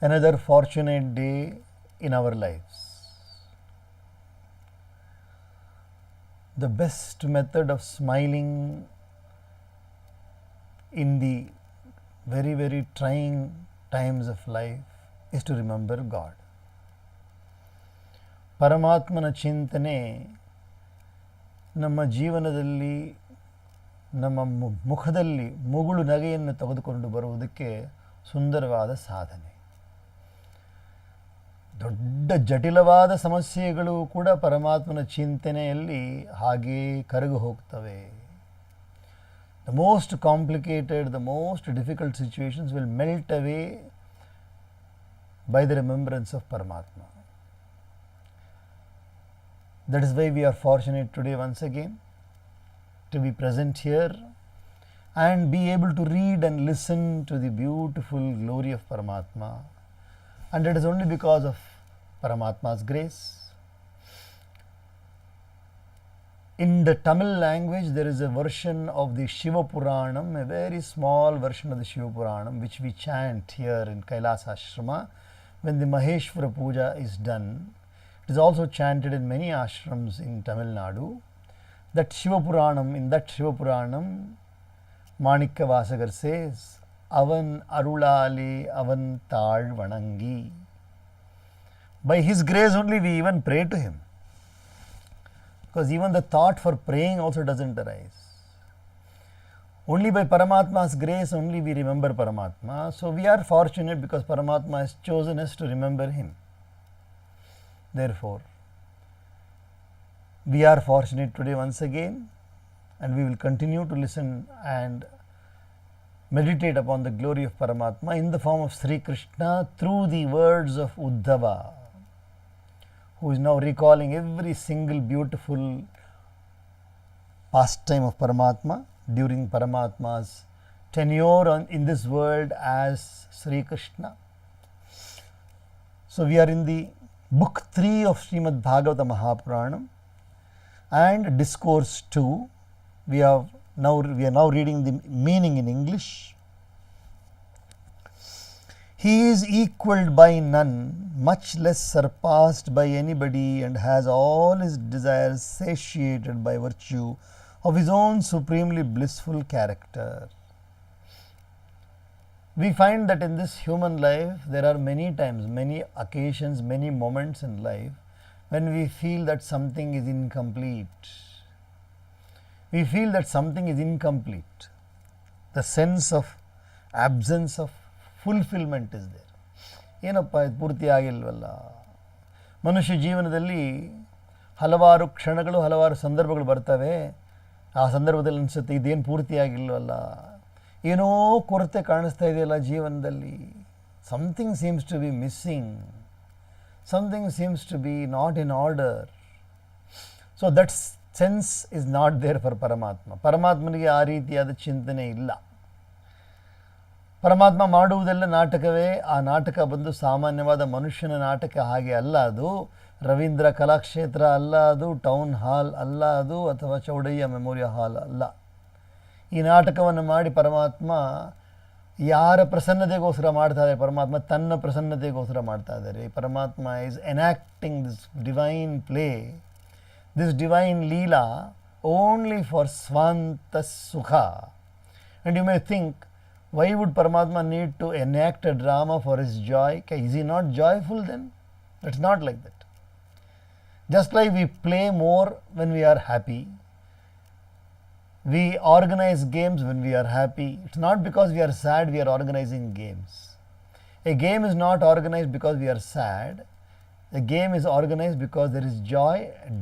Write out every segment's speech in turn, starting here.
another fortunate day in our lives. The best method of smiling in the very, very trying times of life is to remember God. ಪರಮಾತ್ಮನ ಚಿಂತನೆ ನಮ್ಮ ಜೀವನದಲ್ಲಿ ನಮ್ಮ ಮುಖದಲ್ಲಿ ಮುಗುಳು ನಗೆಯನ್ನು ತೆಗೆದುಕೊಂಡು ಬರುವುದಕ್ಕೆ ಸುಂದರವಾದ ಸಾಧನೆ. ದೊಡ್ಡ ಜಟಿಲವಾದ ಸಮಸ್ಯೆಗಳು ಕೂಡ ಪರಮಾತ್ಮನ ಚಿಂತನೆಯಲ್ಲಿ ಹಾಗೇ ಕರಗಿ ಹೋಗ್ತವೆ. The most complicated, the most difficult situations will melt away by the remembrance of Paramatma. That is why we are fortunate today once again to be present here and be able to read and listen to the beautiful glory of Paramatma. And it is only because of Paramatma's grace. In the Tamil language, there is a version of the Shiva Puranam, a very small version of the Shiva Puranam, which we chant here in Kailasa Ashrama when the Maheshwara Puja is done. It is also chanted in many ashrams in Tamil Nadu. That Shiva Puranam, in that Shiva Puranam, Manikya Vasagar says, Avan Arulale Avan Tal Vanangi. By his grace only we even pray to him. Because even the thought for praying also doesn't arise. Only by Paramatma's grace only we remember Paramatma. So we are fortunate because Paramatma has chosen us to remember him. Therefore, we are fortunate today once again, and we will continue to listen and meditate upon the glory of Paramatma in the form of Sri Krishna through the words of Uddhava, who is now recalling every single beautiful pastime of Paramatma during Paramatma's tenure in this world as Sri Krishna. So we are in the book 3 of Srimad Bhagavata Mahapuranam and discourse 2. We are now reading the meaning in English. He is equalled by none, much less surpassed by anybody, and has all his desires satiated by virtue of his own supremely blissful character. We find that in this human life, there are many times, many occasions, many moments in life when we feel that something is incomplete. We feel that something is incomplete. The sense of absence of fulfillment is there. ಏನಪ್ಪ ಇದು ಪೂರ್ತಿ ಆಗಿಲ್ವಲ್ಲ. ಮನುಷ್ಯ ಜೀವನದಲ್ಲಿ ಹಲವಾರು ಕ್ಷಣಗಳು, ಹಲವಾರು ಸಂದರ್ಭಗಳು ಬರ್ತವೆ. ಆ ಸಂದರ್ಭದಲ್ಲಿ ಅನಿಸುತ್ತೆ ಇದೇನು ಪೂರ್ತಿ ಆಗಿಲ್ವಲ್ಲ, ಏನೋ ಕೊರತೆ ಕಾಣಿಸ್ತಾ ಇದೆಯಲ್ಲ ಜೀವನದಲ್ಲಿ. Something seems to be missing, something seems to be not in order. So that sense is not there for Paramatma. ಪರಮಾತ್ಮನಿಗೆ ಆ ರೀತಿಯಾದ ಚಿಂತನೆ ಇಲ್ಲ. ಪರಮಾತ್ಮ ಮಾಡುವುದೆಲ್ಲ ನಾಟಕವೇ. ಆ ನಾಟಕ ಬಂದು ಸಾಮಾನ್ಯವಾದ ಮನುಷ್ಯನ ನಾಟಕ ಹಾಗೆ ಅಲ್ಲ. ಅದು ರವೀಂದ್ರ ಕಲಾಕ್ಷೇತ್ರ ಅಲ್ಲ, ಅದು ಟೌನ್ ಹಾಲ್ ಅಲ್ಲ, ಅದು ಅಥವಾ ಚೌಡಯ್ಯ ಮೆಮೋರಿಯಲ್ ಹಾಲ್ ಅಲ್ಲ. ಈ ನಾಟಕವನ್ನು ಮಾಡಿ ಪರಮಾತ್ಮ ಯಾರ ಪ್ರಸನ್ನತೆಗೋಸ್ಕರ ಮಾಡ್ತಾ ಇದ್ದಾರೆ? ಪರಮಾತ್ಮ ತನ್ನ ಪ್ರಸನ್ನತೆಗೋಸ್ಕರ ಮಾಡ್ತಾ ಇದ್ದಾರೆ. Paramatma is enacting this divine play, this divine leela only for ಸ್ವಂತ ಸುಖ. And you may think, why would Paramatma need to enact a drama for his joy? Is he not joyful then? It's not like that. Just like we play more when we are happy, we organize games when we are happy. It's not because we are sad we are organizing games. A game is not organized because we are sad. A game is organized because there is joy,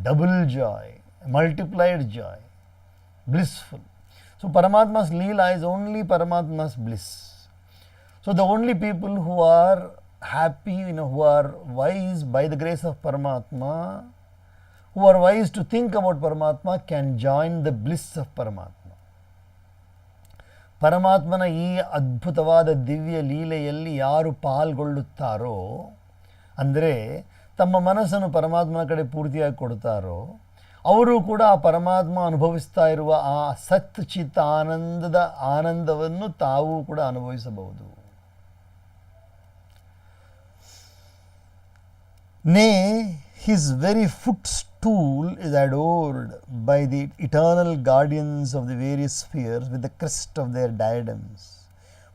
double joy, multiplied joy, blissful. So Paramatma's Leela is only Paramatma's bliss. So the only people who are happy, who are wise by the grace of Paramatma, who are wise to think about Paramatma, can join the bliss of Paramatma. ಪರಮಾತ್ಮನ ಈ ಅದ್ಭುತವಾದ ದಿವ್ಯ ಲೀಲೆಯಲ್ಲಿ ಯಾರು ಪಾಲ್ಗೊಳ್ಳುತ್ತಾರೋ, ಅಂದರೆ ತಮ್ಮ ಮನಸ್ಸನ್ನು ಪರಮಾತ್ಮನ ಕಡೆ ಪೂರ್ತಿಯಾಗಿ ಕೊಡ್ತಾರೋ, ಅವರು ಕೂಡ ಆ ಪರಮಾತ್ಮ ಅನುಭವಿಸ್ತಾ ಇರುವ ಆ ಸತ್ ಚಿತ್ತ ಆನಂದವನ್ನು ತಾವು ಕೂಡ ಅನುಭವಿಸಬಹುದು. Nay, his very footstool is adored by the eternal guardians of the various spheres with the crest of their diadems,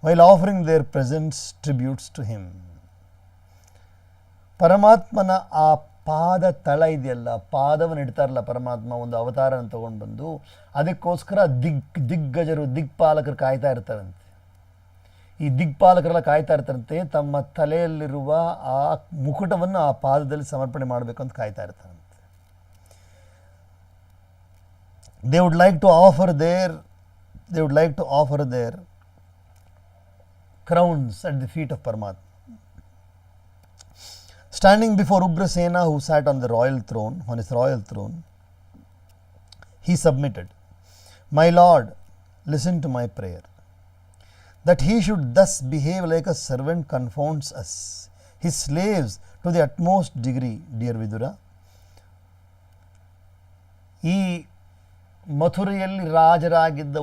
while offering their presents tributes to him. ಪರಮಾತ್ಮನ ಆ ಪಾದ ತಳ ಇದೆಯಲ್ಲ, ಪಾದವನ್ನು ಇಡ್ತಾರಲ್ಲ ಪರಮಾತ್ಮ ಒಂದು ಅವತಾರನ ತೊಗೊಂಡು ಬಂದು, ಅದಕ್ಕೋಸ್ಕರ ದಿಗ್ಗಜರು ದಿಕ್ಪಾಲಕರು ಕಾಯ್ತಾ ಇರ್ತಾರಂತೆ. ಈ ದಿಕ್ಪಾಲಕರೆಲ್ಲ ಕಾಯ್ತಾ ಇರ್ತಾರಂತೆ, ತಮ್ಮ ತಲೆಯಲ್ಲಿರುವ ಆ ಮುಕುಟವನ್ನು ಆ ಪಾದದಲ್ಲಿ ಸಮರ್ಪಣೆ ಮಾಡಬೇಕು ಅಂತ ಕಾಯ್ತಾ ಇರ್ತಾರಂತೆ. They would like to offer their crowns at the feet of Paramatma. Standing before Ugrasena, who sat on his royal throne, he submitted, "My Lord, listen to my prayer. That he should thus behave like a servant confounds us, his slaves, to the utmost degree, dear Vidura." ಈ ಮಥುರೆಯಲ್ಲಿ ರಾಜರಾಗಿದ್ದ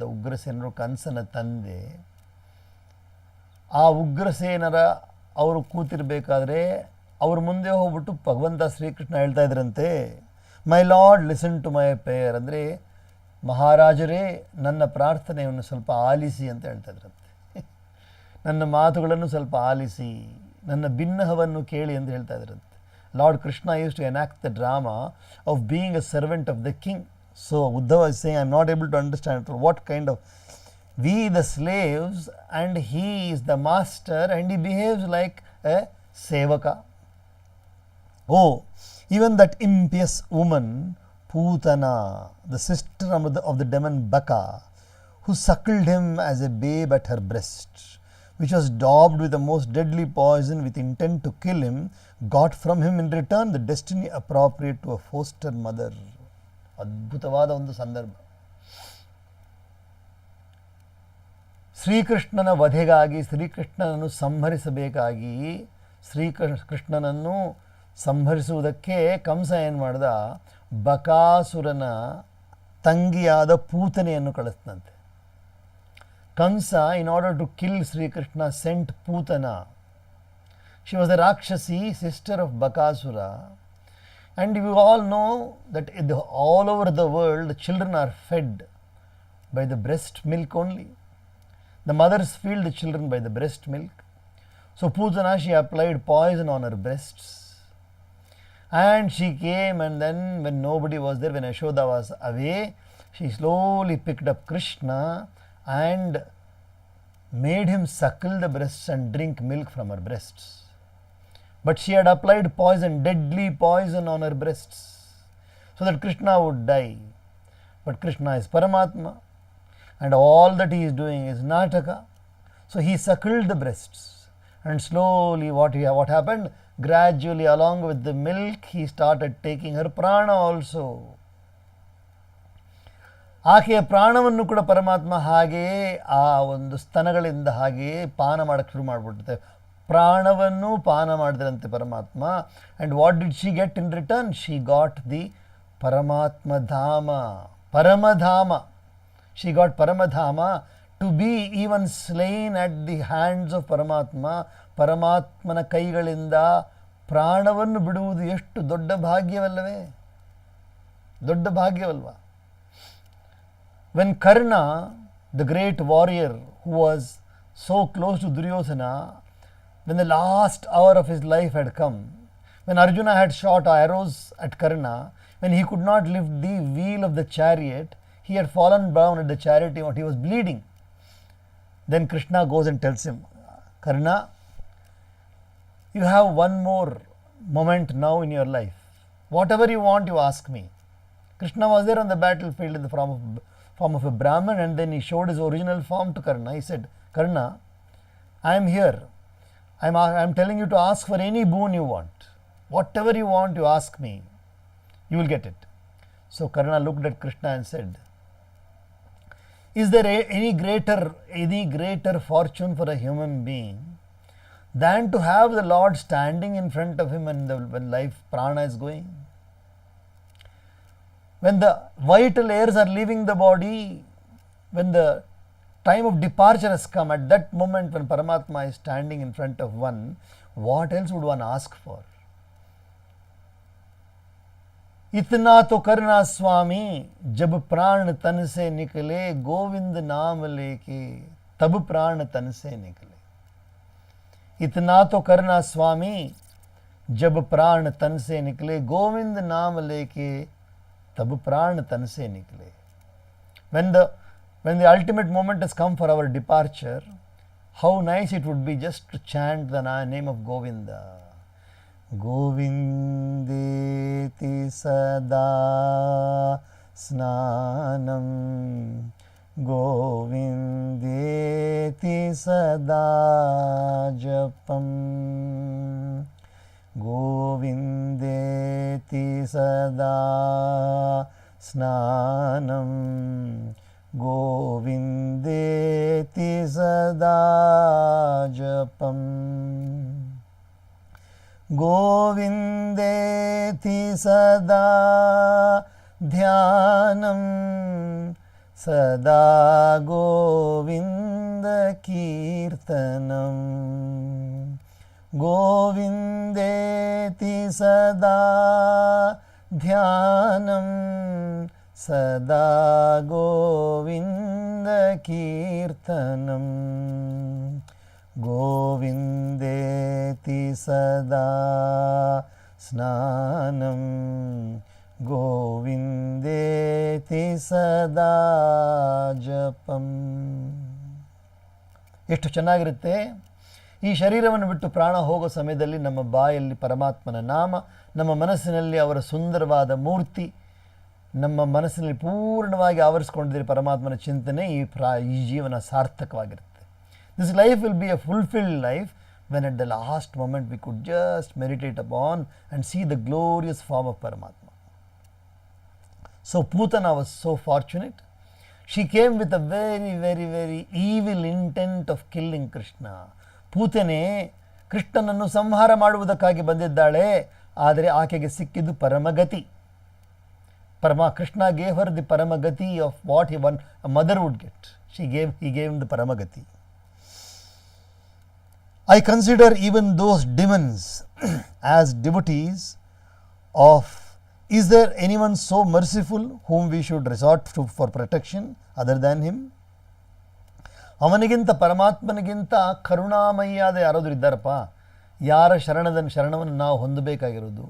ಉಗ್ರಸೇನರು ಕಂಸನ ತಂದೆ. ಆ ಉಗ್ರಸೇನರ ಅವರು ಕೂತಿರ್ಬೇಕಾದ್ರೆ ಅವ್ರ ಮುಂದೆ ಹೋಗ್ಬಿಟ್ಟು ಭಗವಂತ ಶ್ರೀಕೃಷ್ಣ ಹೇಳ್ತಾ ಇದ್ರಂತೆ, "my lord, listen to my prayer", ಅಂದರೆ ಮಹಾರಾಜರೇ ನನ್ನ ಪ್ರಾರ್ಥನೆಯನ್ನು ಸ್ವಲ್ಪ ಆಲಿಸಿ ಅಂತ ಹೇಳ್ತಾ ಇದ್ರಂತೆ. ನನ್ನ ಮಾತುಗಳನ್ನು ಸ್ವಲ್ಪ ಆಲಿಸಿ, ನನ್ನ ಬಿನ್ನಹವನ್ನು ಕೇಳಿ ಅಂತ ಹೇಳ್ತಾ ಇದ್ರಂತೆ. Lord Krishna used to enact the drama of being a servant of the king. So Uddhava is saying, I am not able to understand what kind of, we the slaves and he is the master and he behaves like a sevaka. Oh, even that impious woman Putana, the sister of the demon Baka, who suckled him as a babe at her breast, which was daubed with the most deadly poison with intent to kill him, got from him in return the destiny appropriate to a foster mother. ಅದ್ಭುತವಾದ ಒಂದು ಸಂದರ್ಭ. ಶ್ರೀಕೃಷ್ಣನ ವಧೆಗಾಗಿ, ಶ್ರೀಕೃಷ್ಣನನ್ನು ಸಂಹರಿಸಬೇಕಾಗಿ, ಶ್ರೀಕೃಷ್ಣನನ್ನು ಸಂಹರಿಸುವುದಕ್ಕೆ ಕಂಸ ಏನು ಮಾಡ್ದ, ಬಕಾಸುರನ ತಂಗಿಯಾದ ಪೂತನೆಯನ್ನು ಕಳಿಸ್ತಂತೆ. Kamsa, in order to kill Sri Krishna, sent Putana. She was a Rakshasi, sister of Bakasura. And you all know that all over the world, children are fed by the breast milk only. The mothers feed the children by the breast milk. So Putana, she applied poison on her breasts. And she came, and then when nobody was there, when Yashoda was away, she slowly picked up Krishna and made him suckle the breasts and drink milk from her breasts. But she had applied poison, deadly poison on her breasts, so that Krishna would die. But Krishna is Paramatma, and all that he is doing is Nataka. So he suckled the breasts, and slowly what happened? Gradually, along with the milk, he started taking her prana also. ಆಕೆಯ ಪ್ರಾಣವನ್ನು ಕೂಡ ಪರಮಾತ್ಮ ಹಾಗೆಯೇ ಆ ಒಂದು ಸ್ತನಗಳಿಂದ ಹಾಗೆಯೇ ಪಾನ ಮಾಡೋಕ್ಕೆ ಶುರು ಮಾಡಿಬಿಡುತ್ತೆ. ಪ್ರಾಣವನ್ನು ಪಾನ ಮಾಡಿದ್ರಂತೆ Paramatma. And what did she get in return? She got the Paramatmadham. She got Paramdham, to be even slain at the hands of Paramatma. ಪರಮಾತ್ಮನ ಕೈಗಳಿಂದ ಪ್ರಾಣವನ್ನು ಬಿಡುವುದು ಎಷ್ಟು ದೊಡ್ಡ ಭಾಗ್ಯವಲ್ಲವೇ? ದೊಡ್ಡ ಭಾಗ್ಯವಲ್ವಾ? When Karna, the great warrior who was so close to Duryodhana, when the last hour of his life had come, when Arjuna had shot arrows at Karna, when he could not lift the wheel of the chariot, he had fallen down at the chariot, he was bleeding. Then Krishna goes and tells him, Karna, you have one more moment now in your life. Whatever you want, you ask me. Krishna was there on the battlefield in the form of a Brahman, and then he showed his original form to Karna. He said, Karna, I am here. I am telling you to ask for any boon you want. Whatever you want, you ask me. You will get it. So Karna looked at Krishna and said, is there any greater fortune for a human being than to have the Lord standing in front of him when life prana is going? When the vital airs are leaving the body, when the time of departure has come. At that moment when Paramatma is standing in front of one, what else would one ask for? इतना तो करना स्वामी जब प्राण तन से निकले, गोविंद नाम लेके तब प्राण तन से निकले। इतना तो करना स्वामी जब प्राण तन से निकले, गोविंद नाम लेके तब प्राण तन से निकले। When the ultimate moment has come for our departure, how nice it would be just to chant the name of Govinda. Govindeti sada snanam, Govindeti sada japam, Govindeti sada snanam, Govindeti sada japam, Govindeti sada dhyanam, sada Govinda kirtanam, Govindeti sada dhyanam, sada Govinda kirtanam, Govindeti sada snanam, Govindeti sada japam. ಎಷ್ಟು ಚೆನ್ನಾಗಿರುತ್ತೆ. ಈ ಶರೀರವನ್ನು ಬಿಟ್ಟು ಪ್ರಾಣ ಹೋಗೋ ಸಮಯದಲ್ಲಿ ನಮ್ಮ ಬಾಯಲ್ಲಿ ಪರಮಾತ್ಮನ ನಾಮ, ನಮ್ಮ ಮನಸ್ಸಿನಲ್ಲಿ ಅವರ ಸುಂದರವಾದ ಮೂರ್ತಿ, ನಮ್ಮ ಮನಸ್ಸಿನಲ್ಲಿ ಪೂರ್ಣವಾಗಿ ಆವರಿಸಿಕೊಂಡಿದ್ದರೆ ಪರಮಾತ್ಮನ ಚಿಂತನೆ, ಈ ಜೀವನ ಸಾರ್ಥಕವಾಗಿರುತ್ತೆ. This life will be a fulfilled life when at the last moment we could just meditate upon and see the glorious form of Paramatma. So Putana was so fortunate. She came with a very, very, very evil intent of killing Krishna. Putane ಕೃಷ್ಣನನ್ನು ಸಂಹಾರ ಮಾಡುವುದಕ್ಕಾಗಿ ಬಂದಿದ್ದಾಳೆ, ಆದರೆ ಆಕೆಗೆ ಸಿಕ್ಕಿದ್ದು ಪರಮಗತಿ. Krishna gave her the paramagati of what a mother would get. He gave him the paramagati. I consider even those demons as devotees of, is there anyone so merciful whom we should resort to for protection other than him? ಅವನಿಗಿಂತ ಪರಮಾತ್ಮನಿಗಿಂತ ಕರುಣಾಮಯಿಯಾದ ಯಾರಾದರೂ ಇದ್ದಾರಪ್ಪ? ಯಾರ ಶರಣವನ್ನು ನಾವು ಹೊಂದಬೇಕಾಗಿರೋದು?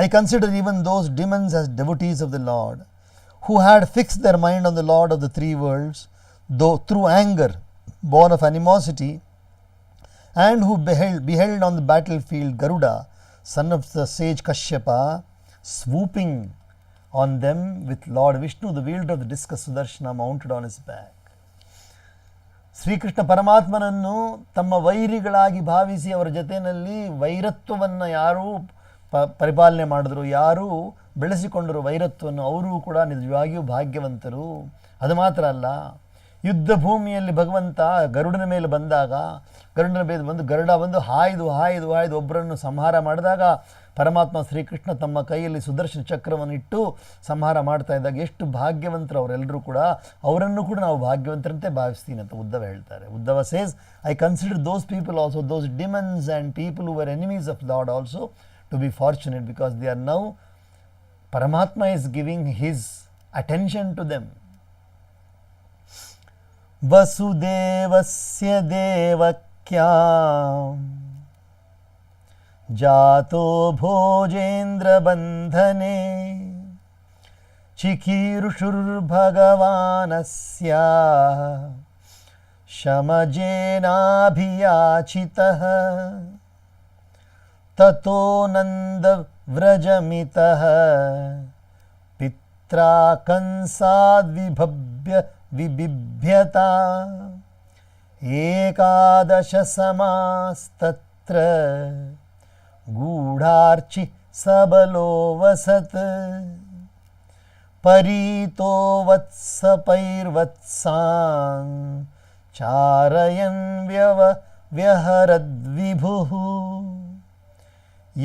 I consider even those demons as devotees of the Lord, who had fixed their mind on the Lord of the three worlds, though through anger born of animosity, and who beheld on the battlefield Garuda, son of the sage Kashyapa, swooping on them with Lord Vishnu, the wielder of the discus Sudarshana, mounted on his back. Shrikrishna ಪರಮಾತ್ಮನನ್ನು ತಮ್ಮ ವೈರಿಗಳಾಗಿ ಭಾವಿಸಿ ಅವರ ಜೊತೆಯಲ್ಲಿ ವೈರತ್ವವನ್ನು ಯಾರು ಪರಿಪಾಲನೆ ಮಾಡಿದ್ರು, ಯಾರು ಬೆಳೆಸಿಕೊಂಡರು ವೈರತ್ವವನ್ನು, ಅವರು ಕೂಡ ನಿಜವಾಗಿಯೂ ಭಾಗ್ಯವಂತರು. ಅದು ಮಾತ್ರ ಅಲ್ಲ, ಯುದ್ಧ ಭೂಮಿಯಲ್ಲಿ ಭಗವಂತ ಗರುಡನ ಮೇಲೆ ಬಂದಾಗ, ಗರುಡನ ಮೇಲೆ ಬಂದು ಗರುಡ ಬಂದು ಹಾಯ್ದು ಒಬ್ಬರನ್ನು ಸಂಹಾರ ಮಾಡಿದಾಗ ಪರಮಾತ್ಮ ಶ್ರೀಕೃಷ್ಣ ತಮ್ಮ ಕೈಯಲ್ಲಿ ಸುದರ್ಶನ ಚಕ್ರವನ್ನು ಇಟ್ಟು ಸಂಹಾರ ಮಾಡ್ತಾ ಇದ್ದಾಗ ಎಷ್ಟು ಭಾಗ್ಯವಂತರು ಅವರೆಲ್ಲರೂ ಕೂಡ. ಅವರನ್ನು ಕೂಡ ನಾವು ಭಾಗ್ಯವಂತರಂತೆ ಭಾವಿಸ್ತೀನಿ ಅಂತ ಉದ್ಧವ ಹೇಳ್ತಾರೆ. Uddhava says, I consider those people also, those demons and people who var enemies of lord also to be fortunate, because they are now, Paramatma is giving his attention to them. Vasudevasya devakyam jato bhojendra bandhane chikirushur bhagavanasya shamajena ततो नंद व्रजमितः पित्रा कंसाद् विबिभ्यता एकादश समास्तत्र गूढ़ार्चि सबलो वसत् परीतो वत्सपैर्वत्सान् चारयन् व्यहरद्विभुः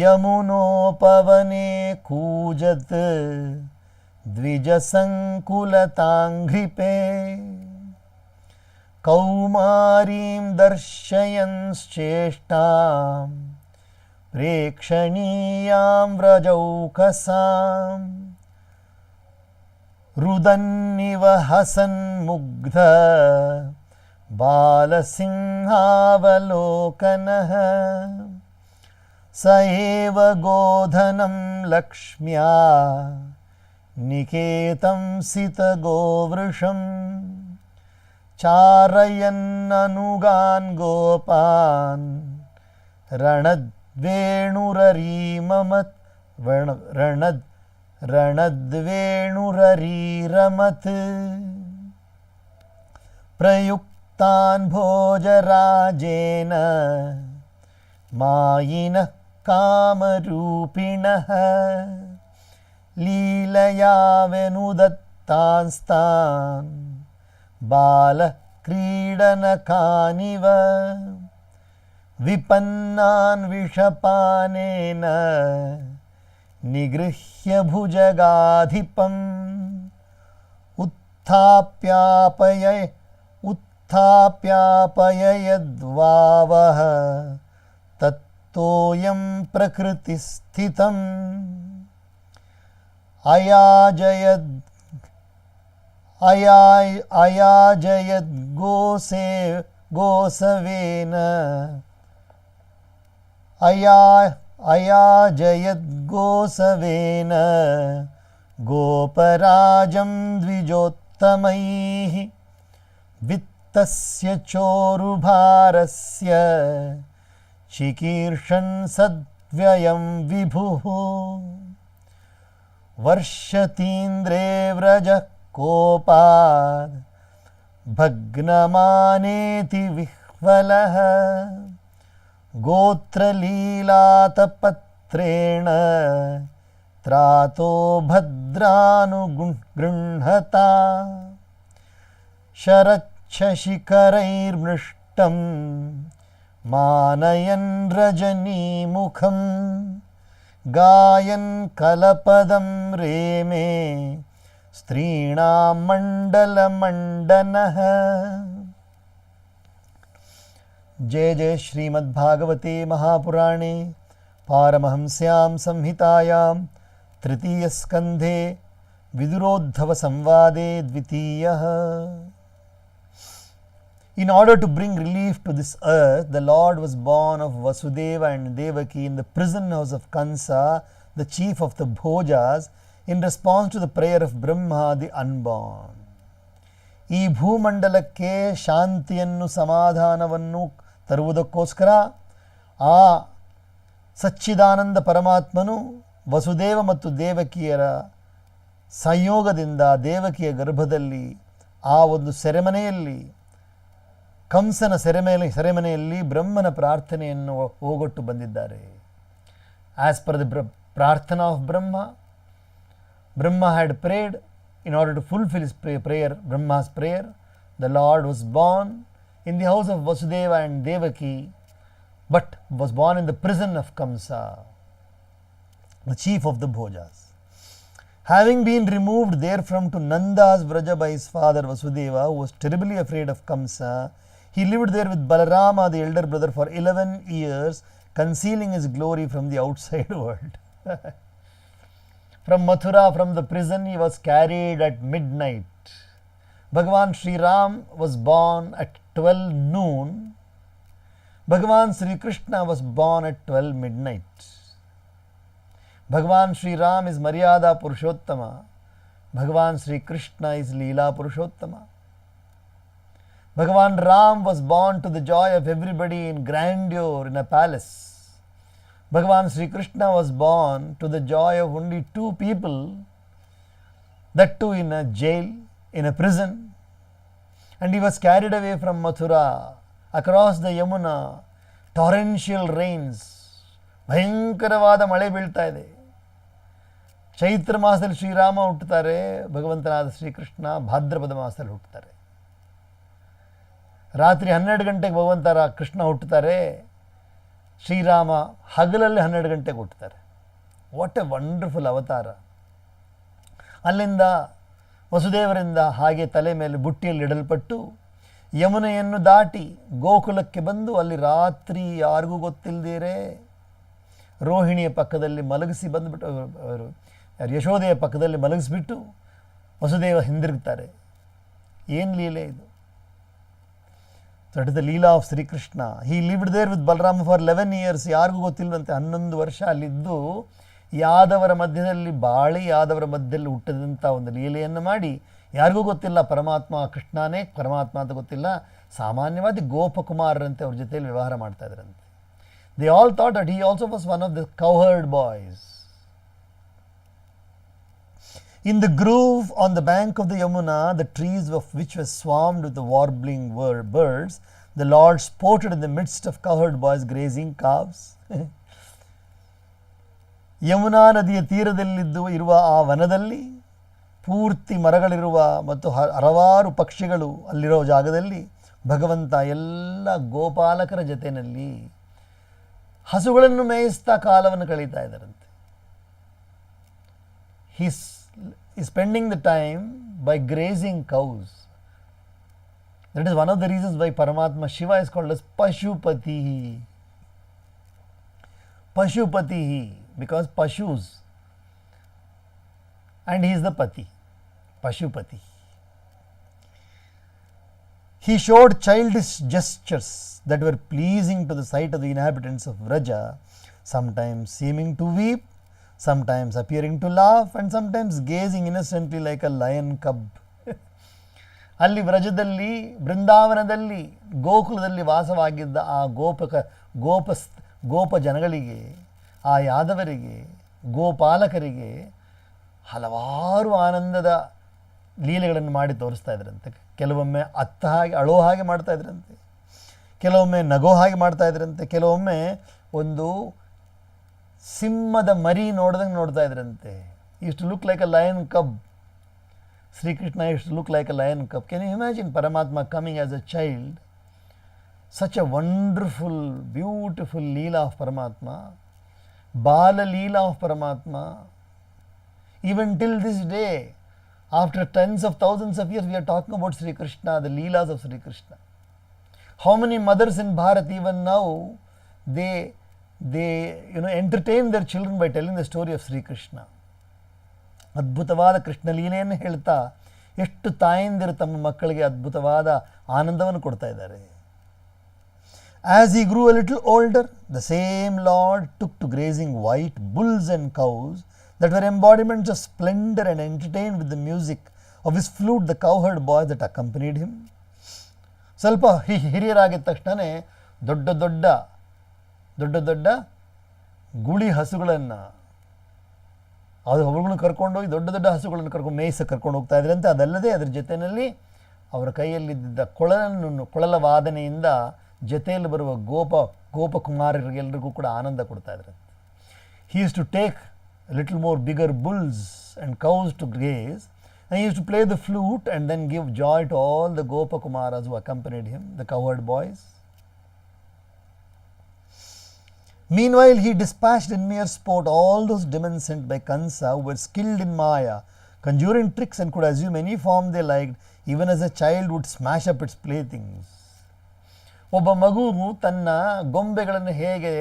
यमुनोपवने कूजत् द्विजसंकुलतांघ्रिपे ಕೌಮಾರೀಂ ದರ್ಶಯನ್ಶ್ಚೇಷ್ಟಾಂ ಪ್ರೇಕ್ಷಣೀಯಾಂ ವ್ರಜೌಕಸಾಂ ರುದನ್ನಿವ ಹಸನ್ಮುಗ್ಧ ಬಾಲಸಿಂಹಾವಲೋಕನಃ ಸ ಏವ ಗೋಧನಂ ಲಕ್ಷ್ಮ್ಯಾ ನಿಕೇತಂ ಸಿತಗೋವೃಷಂ ಚಾರಯನ್ನನುಗಾನ್ ಗೋಪಾನ್ ರಣದ್ವೇಣುರರೀಮಮತ್ ರಣದ್ವೇಣುರರೀರಮತ್ ಪ್ರಯುಕ್ತಾನ್ ಭೋಜರಾಜೇನ ಮಾಯಿನಃ ಕಾಮರೂಪಿಣಃ ಲೀಲಯಾ ವೆನುದತ್ತಾನ್ಸ್ತಾನ್ ಬಾಲಕ್ರೀಡನಕಾನಿವ ವಿಪನ್ನಾನ್ ವಿಷಪಾನೇನ ನಿಗೃಹ್ಯ ಭುಜಗಾಧಿಪಂ ಉತ್ಥಾಪ್ಯಾಪಯಯದ್ವಾವಃ ತತ್ತೋಯಂ ಪ್ರಕೃತಿಸ್ಥಿತಂ ಅಯಾಜಯದ್ ಗೋಸವೇನ ಅಯಾಜಯದ್ಗೋಸವೇನ ಗೋಪರಾಜಂ ದ್ವಿಜೋತ್ತಮೈಃ ವಿತ್ತಸ್ಯ ಚೋರುಭಾರಸ್ಯ ಚಿಕೀರ್ಷನ್ ಸದ್ವ್ಯಯಂ ವಿಭುಃ ವರ್ಷತೀಂದ್ರೇ ವ್ರಜಃ ಕೋಪಾದ್ ಭಗ್ನಮಾನೇತಿ ವಿಹ್ವಲಃ ಗೋತ್ರಲೀಲಾತಪತ್ರೇಣ ತ್ರಾತೋ ಭದ್ರಾನುಗೃಹ್ಣತ ಶರಚ್ಛಶಿಖರೈರ್ಮೃಷ್ಟಂ ಮಾನಯನ್ ರಜನೀಮುಖಂ ಗಾಯನ್ ಕಲಪದಂ ರೇಮೇ ಸ್ತ್ರೀಣಾಂ ಮಂಡಲಮಂಡನಃ. जय जय श्रीमद्भागवते महापुराणे पारमहंस्यां संहितायां तृतीयस्कन्धे विदुरोद्धवसंवादे द्वितीयः. In order to bring relief to this earth, the Lord was born of Vasudeva and Devaki in the prison house of Kansa, the chief of the Bhojas, in response to the prayer of Brahma, the unborn. ಈ ಭೂಮಂಡಲಕ್ಕೆ ಶಾಂತಿಯನ್ನು ಸಮಾಧಾನವನ್ನು ತರುವುದಕ್ಕೋಸ್ಕರ ಆ ಸಚ್ಚಿದಾನಂದ ಪರಮಾತ್ಮನು ವಸುದೇವ ಮತ್ತು ದೇವಕಿಯರ ಸಂಯೋಗದಿಂದ ದೇವಕಿಯ ಗರ್ಭದಲ್ಲಿ ಆ ಒಂದು ಸೆರೆಮನೆಯಲ್ಲಿ ಕಂಸನ ಸೆರೆಮನೆಯಲ್ಲಿ ಬ್ರಹ್ಮನ ಪ್ರಾರ್ಥನೆಯನ್ನು ಹೋಗೊಟ್ಟು ಬಂದಿದ್ದಾರೆ. ಆಸ್ ಪರ್ ದ ಪ್ರಾರ್ಥನಾ of Brahma had prayed. In order to fulfill his prayer, Brahma's prayer, the Lord was born in the house of Vasudeva and Devaki, but was born in the prison of Kamsa, the chief of the Bhojas. Having been removed therefrom to Nanda's Vraja by his father Vasudeva, who was terribly afraid of Kamsa, he lived there with Balarama, the elder brother, for 11 years, concealing his glory from the outside world. From Mathura, from the prison, he was carried at midnight. Bhagavan Sri Ram was born at 12 noon. Bhagavan Sri Krishna was born at 12 midnight. Bhagavan Sri Ram is Maryada Purushottama. Bhagavan Sri Krishna is Leela Purushottama. Bhagavan Ram was born to the joy of everybody in grandeur in a palace. Bhagavan Sri Krishna was born to the joy of only two people, that too in a jail, in a prison. And he was carried away from Mathura across the Yamuna, torrential rains, ಭಯಂಕರವಾದ ಮಳೆ ಬೀಳ್ತಾ ಇದೆ. ಚೈತ್ರ ಮಾಸದಲ್ಲಿ ಶ್ರೀರಾಮ ಹುಟ್ಟುತ್ತಾರೆ, ಭಗವಂತನಾದ ಶ್ರೀಕೃಷ್ಣ ಭಾದ್ರಪದ ಮಾಸದಲ್ಲಿ ಹುಟ್ಟುತ್ತಾರೆ. ರಾತ್ರಿ 12 ಗಂಟೆಗೆ ಭಗವಂತರ ಕೃಷ್ಣ ಹುಟ್ಟುತ್ತಾರೆ, ಶ್ರೀರಾಮ ಹಗಲಲ್ಲಿ 12 ಗಂಟೆಗೆ ಹುಟ್ಟುತ್ತಾರೆ. ವಾಟ್ ಎ ವಂಡರ್ಫುಲ್ ಅವತಾರ. ಅಲ್ಲಿಂದ ವಸುದೇವರಿಂದ ಹಾಗೆ ತಲೆ ಮೇಲೆ ಬುಟ್ಟಿಯಲ್ಲಿ ಇಡಲ್ಪಟ್ಟು ಯಮುನೆಯನ್ನು ದಾಟಿ ಗೋಕುಲಕ್ಕೆ ಬಂದು ಅಲ್ಲಿ ರಾತ್ರಿ ಯಾರಿಗೂ ಗೊತ್ತಿಲ್ಲದಿರೇ ರೋಹಿಣಿಯ ಪಕ್ಕದಲ್ಲಿ ಮಲಗಿಸಿ ಬಂದುಬಿಟ್ಟು ಅವರು ಯಶೋದೆಯ ಪಕ್ಕದಲ್ಲಿ ಮಲಗಿಸ್ಬಿಟ್ಟು ವಸುದೇವ ಹಿಂದಿರುಗ್ತಾರೆ. ಏನು ಲೀಲೆ ಇದು? That is the Leela of Shrikrishna. He lived there with Balarama for 11 years. ಯಾರಿಗೂ ಗೊತ್ತಿಲ್ವಂತೆ, 11 ವರ್ಷ ಅಲ್ಲಿದ್ದು ಯಾದವರ ಮಧ್ಯದಲ್ಲಿ ಬಾಳಿ ಯಾದವರ ಮಧ್ಯದಲ್ಲಿ ಹುಟ್ಟಿದಂಥ ಒಂದು ಲೀಲೆಯನ್ನು ಮಾಡಿ ಯಾರಿಗೂ ಗೊತ್ತಿಲ್ಲ ಪರಮಾತ್ಮ ಕೃಷ್ಣನೇ ಪರಮಾತ್ಮ ಅಂತ ಗೊತ್ತಿಲ್ಲ. ಸಾಮಾನ್ಯವಾದ ಗೋಪಕುಮಾರರಂತೆ ಅವ್ರ ಜೊತೆಯಲ್ಲಿ ವ್ಯವಹಾರ ಮಾಡ್ತಾ ಇದ್ರಂತೆ. They all thought that he also was one of the cowherd boys. In the grove on the bank of the Yamuna, the trees of which were swarmed with the warbling birds, the Lord sported in the midst of cowherd boys grazing calves. Yamuna ನದಿಯ ತೀರದಲ್ಲಿದ್ದು ಇರುವ ಆ ವನದಲ್ಲಿ ಪೂರ್ತಿ ಮರಗಳಿರುವ ಮತ್ತು ಹಲವಾರು ಪಕ್ಷಿಗಳು ಅಲ್ಲಿರೋ ಜಾಗದಲ್ಲಿ ಭಗವಂತ ಎಲ್ಲ ಗೋಪಾಲಕರ ಜೊತೆಯಲ್ಲಿ ಹಸುಗಳನ್ನು ಮೇಯಿಸ್ತಾ ಕಾಲವನ್ನು ಕಳೀತಾ ಇದ್ದಾರಂತೆ. He's spending the time by grazing cows. That is one of the reasons why Paramatma Shiva is called as Pashupati. Pashupati, because Pashus, and he is the Pati, Pashupati. He showed childish gestures that were pleasing to the sight of the inhabitants of Vraja, sometimes seeming to weep, sometimes appearing to laugh, and sometimes gazing innocently like a lion cub. ಅಲ್ಲಿ ವ್ರಜದಲ್ಲಿ ಬೃಂದಾವನದಲ್ಲಿ ಗೋಕುಲದಲ್ಲಿ ವಾಸವಾಗಿದ್ದ ಆ ಗೋಪ ಜನಗಳಿಗೆ, ಆ ಯಾದವರಿಗೆ, ಗೋಪಾಲಕರಿಗೆ ಹಲವಾರು ಆನಂದದ ಲೀಲೆಗಳನ್ನು ಮಾಡಿ ತೋರಿಸ್ತಾ ಇದ್ರಂತೆ. ಕೆಲವೊಮ್ಮೆ ಅತ್ತ ಹಾಗೆ ಅಳೋ ಹಾಗೆ ಮಾಡ್ತಾ ಇದ್ರಂತೆ, ಕೆಲವೊಮ್ಮೆ ನಗೋ ಹಾಗೆ ಮಾಡ್ತಾ ಇದ್ರಂತೆ, ಕೆಲವೊಮ್ಮೆ ಒಂದು ಸಿಂಹದ ಮರಿ ನೋಡ್ದಂಗೆ ನೋಡ್ತಾ ಇದ್ರಂತೆ. used to look like a lion cub. Sri Krishna used to look like a lion cub. Can you imagine Paramatma coming as a child? Such a wonderful, beautiful Leela of Paramatma, Bala Leela of Paramatma. Even till this day, after tens of thousands of years, we are talking about Sri Krishna, the Leelas of Sri Krishna. How many mothers in Bharat even now, they entertain their children by telling the story of Sri Krishna. ಅದ್ಭುತವಾದ ಕೃಷ್ಣ ಲೀಲೆಯನ್ನು ಹೇಳ್ತಾ ಎಷ್ಟು ತಾಯಂದಿರು ತಮ್ಮ ಮಕ್ಕಳಿಗೆ ಅದ್ಭುತವಾದ ಆನಂದವನ್ನು ಕೊಡ್ತಾ ಇದ್ದಾರೆ. As he grew a little older, the same Lord took to grazing white bulls and cows that were embodiments of splendor and entertained with the music of his flute the cowherd boys that accompanied him. ಸ್ವಲ್ಪ ಹಿರಿಯರಾಗಿದ್ದ ತಕ್ಷಣವೇ ದೊಡ್ಡ ದೊಡ್ಡ ಗುಳಿ ಹಸುಗಳನ್ನು ಅವುಗಳನ್ನು ಕರ್ಕೊಂಡೋಗಿ ದೊಡ್ಡ ಹಸುಗಳನ್ನು ಕರ್ಕೊಂಡು ಹೋಗ್ತಾ ಇದ್ರಂತೆ. ಅದಲ್ಲದೆ ಅದರ ಜೊತೆಯಲ್ಲಿ ಅವರ ಕೈಯಲ್ಲಿದ್ದ ಕೊಳಲ ವಾದನೆಯಿಂದ ಜೊತೆಯಲ್ಲಿ ಬರುವ ಗೋಪಕುಮಾರರಿಗೆಲ್ಲರಿಗೂ ಕೂಡ ಆನಂದ ಕೊಡ್ತಾ ಇದ್ರಂತೆ. He used to take a little more bigger bulls and cows to graze, and he used to play the flute and then give joy to all the gopakumaras who accompanied him, the cowherd boys. Meanwhile, he dispatched in mere sport all those demons sent by Kansa who were skilled in Maya, conjuring tricks and could assume any form they liked, even as a child would smash up its playthings. ಒಬ್ಬ ಮಗುವು ತನ್ನ ಗೊಂಬೆಗಳನ್ನು ಹೇಗೆ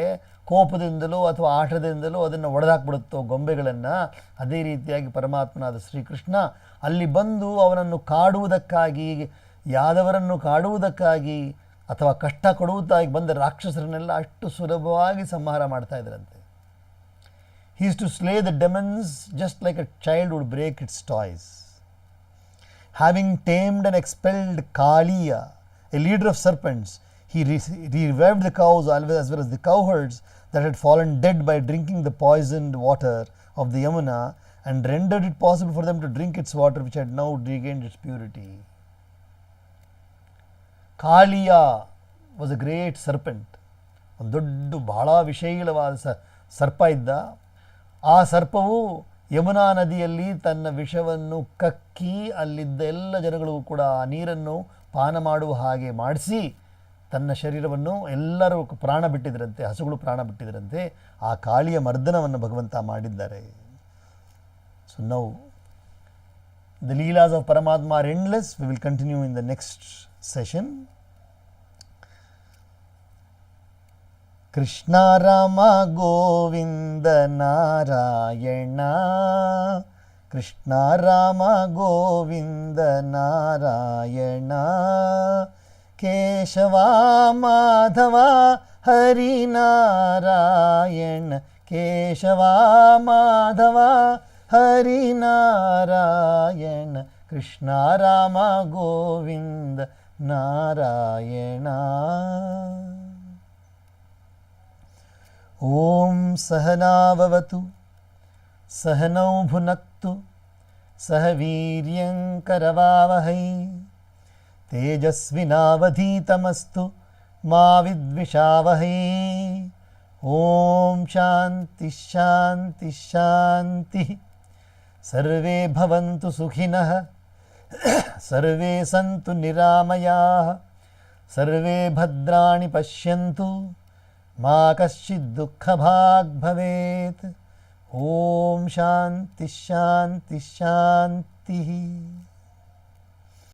ಕೋಪದಿಂದಲೋ ಅಥವಾ ಆಟದಿಂದಲೋ ಅದನ್ನು ಒಡೆದಾಕ್ಬಿಡುತ್ತೋ ಗೊಂಬೆಗಳನ್ನು, ಅದೇ ರೀತಿಯಾಗಿ ಪರಮಾತ್ಮನಾದ ಶ್ರೀಕೃಷ್ಣ ಅಲ್ಲಿ ಬಂದು ಅವನನ್ನು ಕಾಡುವುದಕ್ಕಾಗಿ, ಯಾದವರನ್ನು ಕಾಡುವುದಕ್ಕಾಗಿ ಅಥವಾ ಕಷ್ಟ ಕೊಡುವುದಾಗಿ ಬಂದ ರಾಕ್ಷಸರನ್ನೆಲ್ಲ ಅಷ್ಟು ಸುಲಭವಾಗಿ ಸಂಹಾರ ಮಾಡ್ತಾ ಇದ್ರಂತೆ. He used to slay the demons just like a child would break its toys. Having tamed and expelled Kaliya, a leader of serpents, he revived the cows as well as the cowherds that had fallen dead by drinking the poisoned water of the Yamuna, and rendered it possible for them to drink its water, which had now regained its purity. Kaliya was a great serpent. ಒಂದು ದೊಡ್ಡ ಬಹಳ ವಿಶೈಲವಾದ ಸರ್ಪ ಇದ್ದ. ಆ ಸರ್ಪವು ಯಮುನಾ ನದಿಯಲ್ಲಿ ತನ್ನ ವಿಷವನ್ನು ಕಕ್ಕಿ ಅಲ್ಲಿದ್ದ ಎಲ್ಲ ಜನಗಳಿಗೂ ಕೂಡ ಆ ನೀರನ್ನು ಪಾನ ಮಾಡುವ ಹಾಗೆ ಮಾಡಿಸಿ ತನ್ನ ಶರೀರವನ್ನು ಎಲ್ಲರೂ ಪ್ರಾಣ ಬಿಟ್ಟಿದ್ದರಂತೆ, ಹಸುಗಳು ಪ್ರಾಣ ಬಿಟ್ಟಿದ್ದರಂತೆ. ಆ ಕಾಳಿಯ ಮರ್ದನವನ್ನು ಭಗವಂತ ಮಾಡಿದ್ದಾರೆ. So now the Leelas of Paramatma are endless. We will continue in the next session. Krishna Rama Govinda Narayana, Krishna Rama Govinda Narayana, Keshava Madhava Hari Narayana, Keshava Madhava Hari Narayana, Krishna Rama Govinda Narayana. Om Sahana Vavatu Sahanau Bhunaktu Sahaviryam Karavavahai Tejasvinavadhitamastu Ma Vidvishavahai. Om Shanti Shanti Shanti. Sarve bhavantu sukhinah, sarve santu niramayah, sarve bhadrani pashyantu, ma kaschid dukkha bhag bhavet. Om Shanti Shanti Shanti.